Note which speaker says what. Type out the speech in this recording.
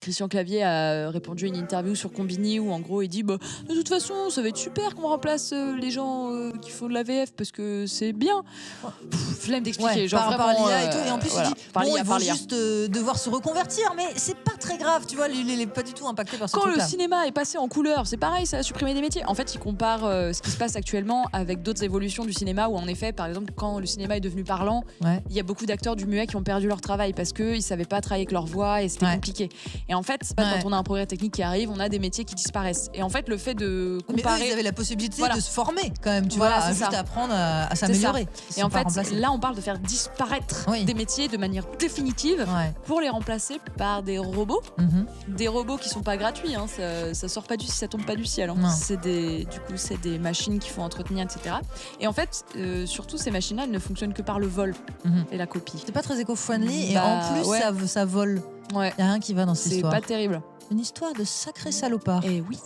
Speaker 1: Christian Clavier a répondu à une interview sur Combini où en gros il dit bah, de toute façon ça va être super qu'on remplace les gens qui font de la VF parce que c'est bien. Flemme d'expliquer, genre
Speaker 2: par
Speaker 1: vraiment
Speaker 2: l'IA et tout. Et en plus
Speaker 1: voilà,
Speaker 2: il dit
Speaker 1: par
Speaker 2: bon
Speaker 1: l'IA,
Speaker 2: ils vont juste devoir se reconvertir, mais c'est pas très grave, tu vois, il est pas du tout impacté par ce
Speaker 1: Quand
Speaker 2: truc-là.
Speaker 1: le cinéma est passé en couleur, c'est pareil, ça a supprimé des métiers. En fait, il compare ce qui se passe actuellement avec d'autres évolutions du cinéma où en effet, par exemple, quand le cinéma est devenu parlant, il y a beaucoup d'acteurs du muet qui ont perdu leur travail parce qu'ils savaient pas travailler avec leur voix et c'était compliqué. Et en fait, quand on a un progrès technique qui arrive, on a des métiers qui disparaissent. Et en fait, le fait de comparer...
Speaker 2: Mais eux, ils avaient la possibilité de se former quand même, tu vois, juste apprendre à s'améliorer.
Speaker 1: Et en fait, là, on parle de faire disparaître des métiers de manière définitive pour les remplacer par des robots. Des robots qui sont pas gratuits, hein, ça sort pas ça tombe pas du ciel. Hein. C'est des machines qu'il faut entretenir, etc. Et en fait, surtout ces machines-là, elles ne fonctionnent que par le vol et la copie.
Speaker 2: C'est pas très éco-friendly et en plus ça vole. Y a rien qui va dans cette histoire.
Speaker 1: C'est pas terrible.
Speaker 2: Une histoire de sacré salopard.
Speaker 1: Et oui.